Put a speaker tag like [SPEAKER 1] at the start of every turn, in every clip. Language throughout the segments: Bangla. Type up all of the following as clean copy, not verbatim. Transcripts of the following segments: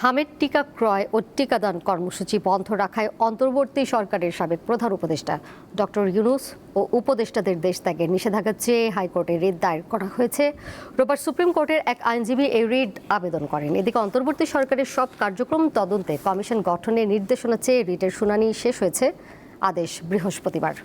[SPEAKER 1] হামের টিকা ক্রয় ও টিকাদান কর্মসূচি বন্ধ রাখায় অন্তর্বর্তী সরকারের সাবেক প্রধান উপদেষ্টা ডক্টর ইউনূস ও উপদেষ্টাদের দেশ ত্যাগের নিষেধাজ্ঞা চেয়ে হাইকোর্টে রিট দায়ের করা হয়েছে। রোববার সুপ্রিম কোর্টের এক আইনজীবী এই রিট আবেদন করেন। এদিকে অন্তর্বর্তী সরকারের সব কার্যক্রম তদন্তে কমিশন গঠনের নির্দেশনা চেয়ে রিটের শুনানি শেষ হয়েছে। আদেশ বৃহস্পতিবার।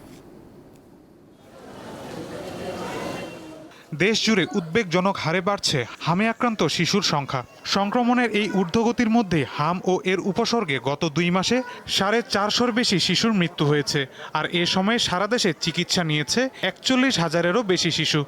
[SPEAKER 2] দেশ জুড়ে উদ্বেগজনক হারে বাড়ছে হামে আক্রান্ত শিশুর সংখ্যা। সংক্রমণের এই ঊর্ধ্বগতির মধ্যে হাম ও এর উপসর্গে গত 2 মাসে 450-র বেশি শিশুর মৃত্যু হয়েছে। আর এ সময়ে সারা দেশে চিকিৎসা নিয়েছে 41,000-এরও বেশি শিশু।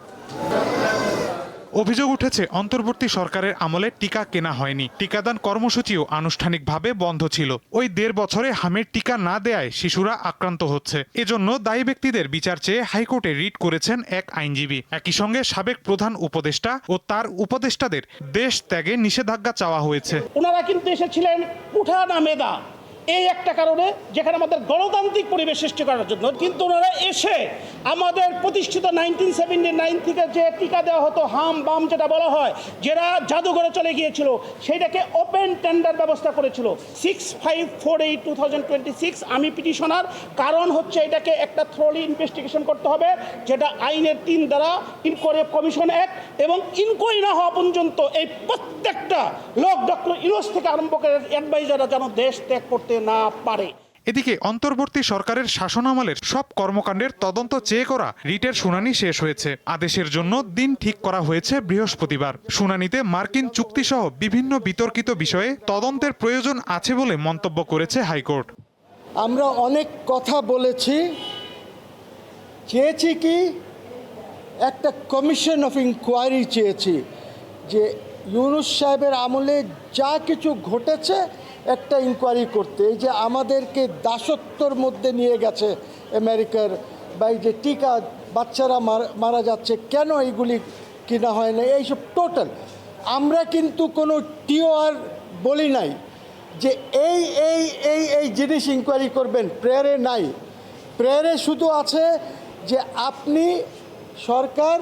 [SPEAKER 2] অভিযোগ উঠেছে অন্তর্বর্তী সরকারের আমলে টিকা কেনা হয়নি, টিকাদান কর্মসূচিও আনুষ্ঠানিকভাবে বন্ধ ছিল। ওই 1.5 বছরে হামের টিকা না দেয়ায় শিশুরা আক্রান্ত হচ্ছে। এজন্য দায়ী ব্যক্তিদের বিচার চেয়ে হাইকোর্টে রিট করেছেন এক আইনজীবী। একই সঙ্গে সাবেক প্রধান উপদেষ্টা ও তার উপদেষ্টাদের দেশ ত্যাগে নিষেধাজ্ঞা চাওয়া হয়েছে।
[SPEAKER 3] ওনারা কিন্তু এসেছিলেন উঠা না মেধা এই একটা কারণে, যেখানে আমাদের গণতান্ত্রিক পরিবেশ সৃষ্টি করার জন্য। কিন্তু ওনারা এসে আমাদের প্রতিষ্ঠিত 1979 থেকে যে টিকা দেওয়া হতো হাম বাম যেটা বলা হয়, যারা জাদুঘরে চলে গিয়েছিল, সেইটাকে ওপেন টেন্ডার ব্যবস্থা করেছিল 6548/2026। আমি পিটিশনার, কারণ হচ্ছে এটাকে একটা থ্রোলি ইনভেস্টিগেশন করতে হবে, যেটা আইনের 3 দ্বারা ইনকোয়ারি কমিশন অ্যাক্ট, এবং ইনকোয়ারি না হওয়া পর্যন্ত এই প্রত্যেকটা লোক ডক্টর ইউনূস থেকে আরম্ভ করে অ্যাডভাইজাররা যেন দেশ ত্যাগ করতে না পারে।
[SPEAKER 2] এদিকে অন্তর্বর্তী সরকারের শাসনামলের সব কর্মকাণ্ডের তদন্ত চেয়ে করা রিটের শুনানি শেষ হয়েছে। আদেশের জন্য দিন ঠিক করা হয়েছে বৃহস্পতিবার। শুনানিতে মার্কিন চুক্তিসহ বিভিন্ন বিতর্কিত বিষয়ে তদন্তের প্রয়োজন আছে বলে মন্তব্য করেছে হাইকোর্ট।
[SPEAKER 4] আমরা অনেক কথা বলেছি, চেয়েছি কি একটা কমিশন অফ ইনকোয়ারি চেয়েছি, যে ইউনূস সাহেবের আমলে যা কিছু ঘটেছে একটা ইনকোয়ারি করতে। এই যে আমাদেরকে দাসত্বর মধ্যে নিয়ে গেছে আমেরিকার, বা এই যে টিকা বাচ্চারা মারা যাচ্ছে, কেন এইগুলি কিনা হয় না, এইসব টোটাল। আমরা কিন্তু কোনো টিওআর বলি নাই যে এই এই এই এই জিনিস ইনকোয়ারি করবেন, প্রেয়ারে নাই। প্রেয়ারে শুধু আছে যে আপনি সরকার,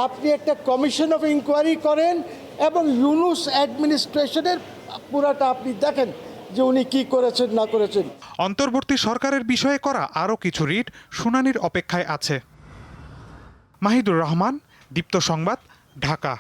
[SPEAKER 4] আপনি একটা কমিশন অফ ইনকোয়ারি করেন এবং ইউনূস অ্যাডমিনিস্ট্রেশনের পুরাটা আপনি দেখেন যে উনি কি করেছেন না করেছেন।
[SPEAKER 2] অন্তর্বর্তী সরকারের বিষয়ে করা আরও কিছু রিট শুনানির অপেক্ষায় আছে। মাহিদুর রহমান, দীপ্ত সংবাদ, ঢাকা।